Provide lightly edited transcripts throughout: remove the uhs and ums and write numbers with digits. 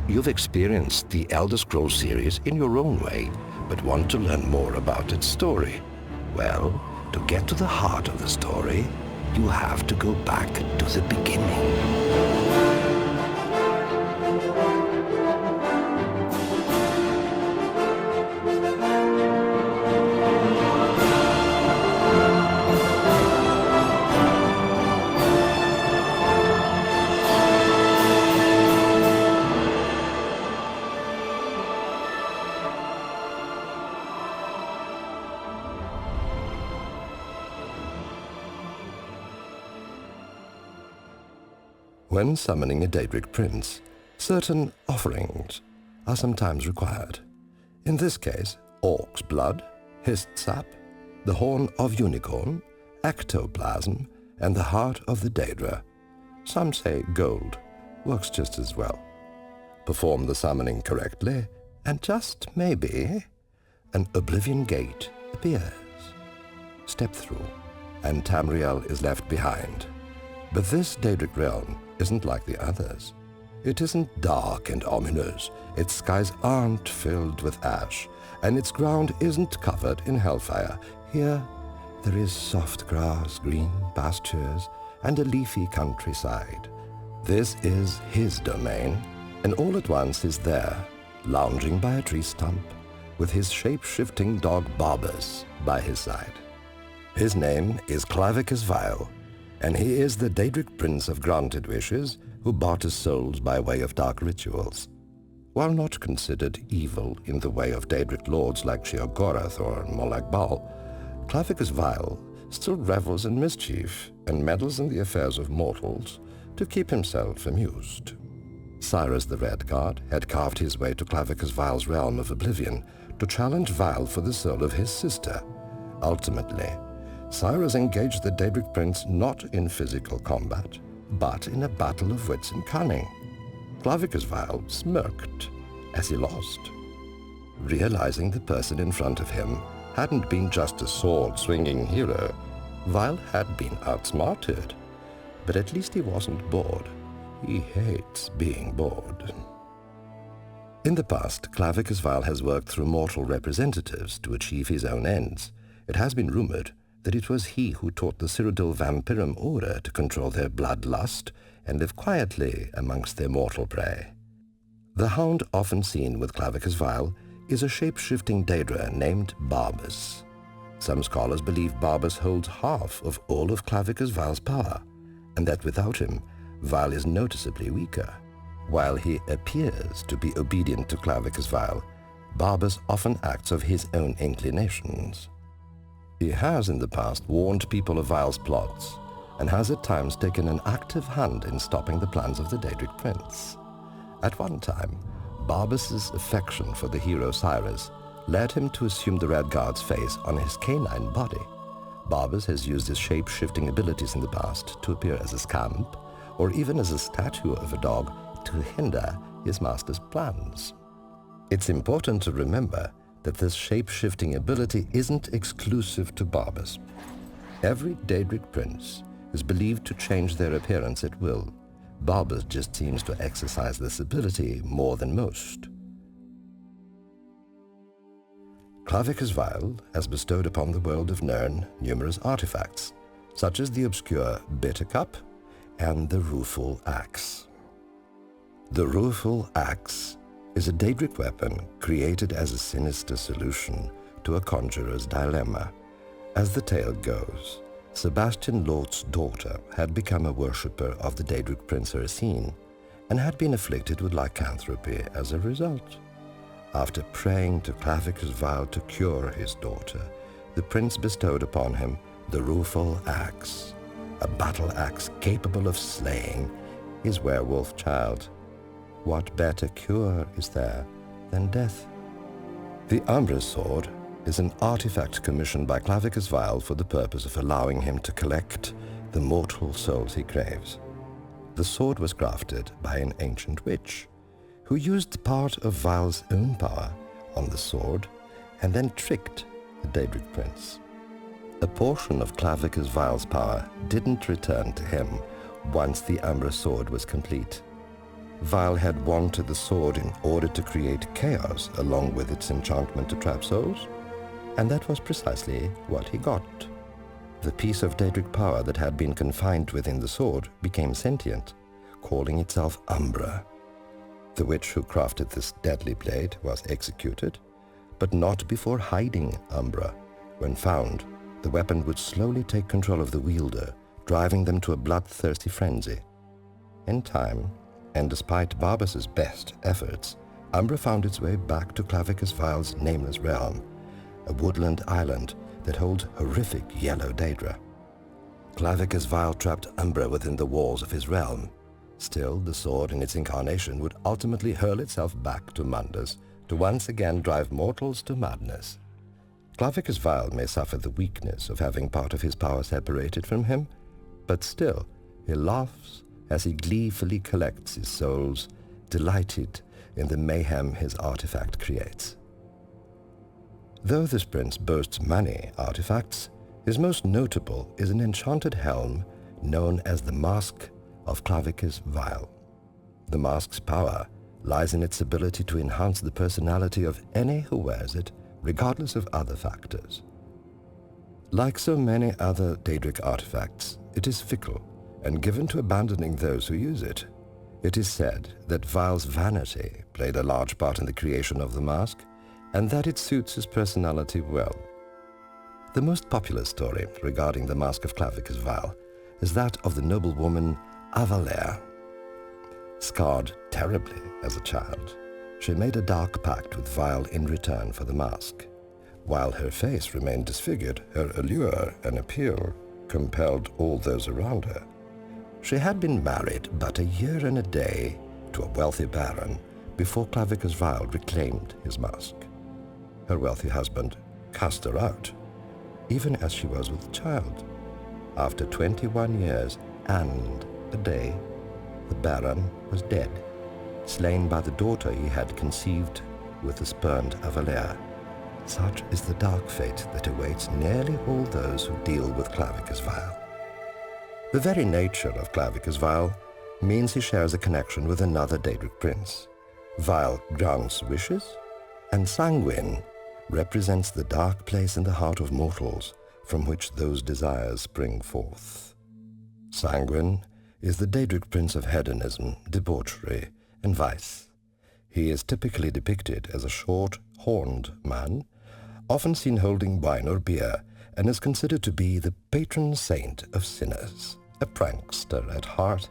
You've experienced the Elder Scrolls series in your own way, but want to learn more about its story. Well, to get to the heart of the story, you have to go back to the beginning. When summoning a Daedric prince, certain offerings are sometimes required. In this case, orc's blood, hissed sap, the horn of unicorn, ectoplasm, and the heart of the Daedra. Some say gold works just as well. Perform the summoning correctly, and just maybe, an Oblivion gate appears. Step through, and Tamriel is left behind. But this Daedric realm isn't like the others. It isn't dark and ominous, its skies aren't filled with ash, and its ground isn't covered in hellfire. Here, there is soft grass, green pastures, and a leafy countryside. This is his domain, and all at once he's there, lounging by a tree stump, with his shape-shifting dog Barbas by his side. His name is Clavicus Vile, and he is the Daedric Prince of Granted Wishes who barters souls by way of dark rituals. While not considered evil in the way of Daedric lords like Sheogorath or Molag Bal, Clavicus Vile still revels in mischief and meddles in the affairs of mortals to keep himself amused. Cyrus the Red Guard had carved his way to Clavicus Vile's realm of Oblivion to challenge Vile for the soul of his sister. Ultimately, Cyrus engaged the Daedric prince not in physical combat, but in a battle of wits and cunning. Clavicus Vile smirked as he lost. Realizing the person in front of him hadn't been just a sword-swinging hero, Vile had been outsmarted. But at least he wasn't bored. He hates being bored. In the past, Clavicus Vile has worked through mortal representatives to achieve his own ends. It has been rumored that it was he who taught the Cyrodiil Vampirum Order to control their bloodlust and live quietly amongst their mortal prey. The hound often seen with Clavicus Vile is a shape-shifting Daedra named Barbas. Some scholars believe Barbas holds half of all of Clavicus Vile's power, and that without him, Vile is noticeably weaker. While he appears to be obedient to Clavicus Vile, Barbas often acts of his own inclinations. He has in the past warned people of Vile's plots, and has at times taken an active hand in stopping the plans of the Daedric prince. At one time, Barbas's affection for the hero Cyrus led him to assume the Red Guard's face on his canine body. Barbas has used his shape-shifting abilities in the past to appear as a scamp, or even as a statue of a dog to hinder his master's plans. It's important to remember that this shape-shifting ability isn't exclusive to Barbas. Every Daedric prince is believed to change their appearance at will. Barbas just seems to exercise this ability more than most. Clavicus Vile has bestowed upon the world of Nirn numerous artifacts, such as the obscure Bitter Cup and the Rueful Axe. The Rueful Axe is a Daedric weapon created as a sinister solution to a conjurer's dilemma. As the tale goes, Sebastian Lort's daughter had become a worshipper of the Daedric prince Ursine and had been afflicted with lycanthropy as a result. After praying to Clavicus Vile to cure his daughter, the prince bestowed upon him the Rueful Axe, a battle axe capable of slaying his werewolf child. What better cure is there than death? The Umbra Sword is an artifact commissioned by Clavicus Vile for the purpose of allowing him to collect the mortal souls he craves. The sword was crafted by an ancient witch, who used part of Vile's own power on the sword and then tricked the Daedric prince. A portion of Clavicus Vile's power didn't return to him once the Umbra Sword was complete. Vile had wanted the sword in order to create chaos along with its enchantment to trap souls, and that was precisely what he got. The piece of Daedric power that had been confined within the sword became sentient, calling itself Umbra. The witch who crafted this deadly blade was executed, but not before hiding Umbra. When found, the weapon would slowly take control of the wielder, driving them to a bloodthirsty frenzy. In time, and despite Barbas' best efforts, Umbra found its way back to Clavicus Vile's nameless realm, a woodland island that holds horrific yellow Daedra. Clavicus Vile trapped Umbra within the walls of his realm. Still, the sword in its incarnation would ultimately hurl itself back to Mundus to once again drive mortals to madness. Clavicus Vile may suffer the weakness of having part of his power separated from him, but still, he laughs as he gleefully collects his souls, delighted in the mayhem his artifact creates. Though this prince boasts many artifacts, his most notable is an enchanted helm known as the Mask of Clavicus Vile. The mask's power lies in its ability to enhance the personality of any who wears it, regardless of other factors. Like so many other Daedric artifacts, it is fickle and given to abandoning those who use it. It is said that Vile's vanity played a large part in the creation of the mask, and that it suits his personality well. The most popular story regarding the Mask of Clavicus Vile is that of the noblewoman Avalere. Scarred terribly as a child, she made a dark pact with Vile in return for the mask. While her face remained disfigured, her allure and appeal compelled all those around her. She had been married but a year and a day to a wealthy baron before Clavicus Vile reclaimed his mask. Her wealthy husband cast her out, even as she was with child. After 21 years and a day, the baron was dead, slain by the daughter he had conceived with the spurned Avalere. Such is the dark fate that awaits nearly all those who deal with Clavicus Vile. The very nature of Clavicus Vile means he shares a connection with another Daedric prince. Vile grants wishes, and Sanguine represents the dark place in the heart of mortals from which those desires spring forth. Sanguine is the Daedric prince of hedonism, debauchery, and vice. He is typically depicted as a short, horned man, often seen holding wine or beer, and is considered to be the patron saint of sinners, a prankster at heart.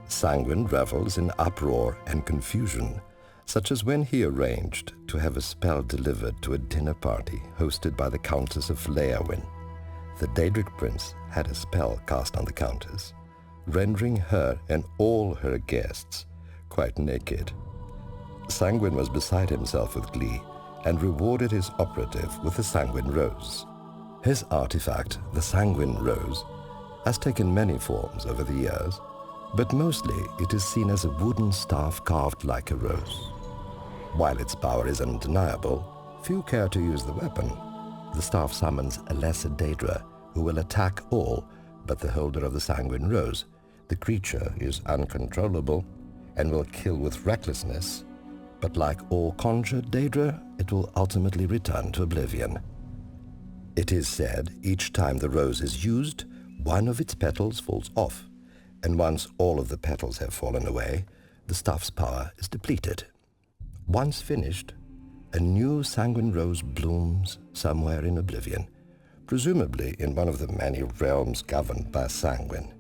Sanguine revels in uproar and confusion, such as when he arranged to have a spell delivered to a dinner party hosted by the Countess of Leawin. The Daedric prince had a spell cast on the Countess, rendering her and all her guests quite naked. Sanguine was beside himself with glee and rewarded his operative with the Sanguine Rose. His artifact, the Sanguine Rose, has taken many forms over the years, but mostly it is seen as a wooden staff carved like a rose. While its power is undeniable, few care to use the weapon. The staff summons a lesser Daedra who will attack all but the holder of the Sanguine Rose. The creature is uncontrollable and will kill with recklessness, but like all conjured Daedra, it will ultimately return to Oblivion. It is said each time the rose is used, one of its petals falls off, and once all of the petals have fallen away, the staff's power is depleted. Once finished, a new Sanguine Rose blooms somewhere in Oblivion, presumably in one of the many realms governed by Sanguine.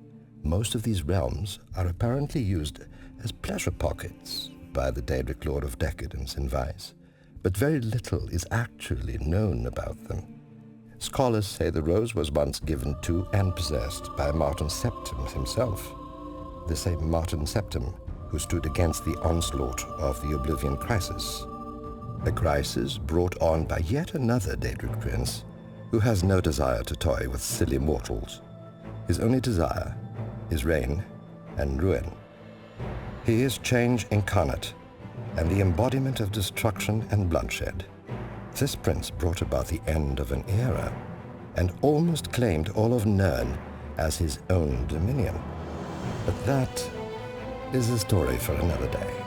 Most of these realms are apparently used as pleasure pockets by the Daedric Lord of Decadence and Vice, but very little is actually known about them. Scholars say the rose was once given to and possessed by Martin Septim himself, the same Martin Septim who stood against the onslaught of the Oblivion crisis. A crisis brought on by yet another Daedric prince who has no desire to toy with silly mortals. His only desire is reign and ruin. He is change incarnate and the embodiment of destruction and bloodshed. This prince brought about the end of an era and almost claimed all of Nirn as his own dominion. But that is a story for another day.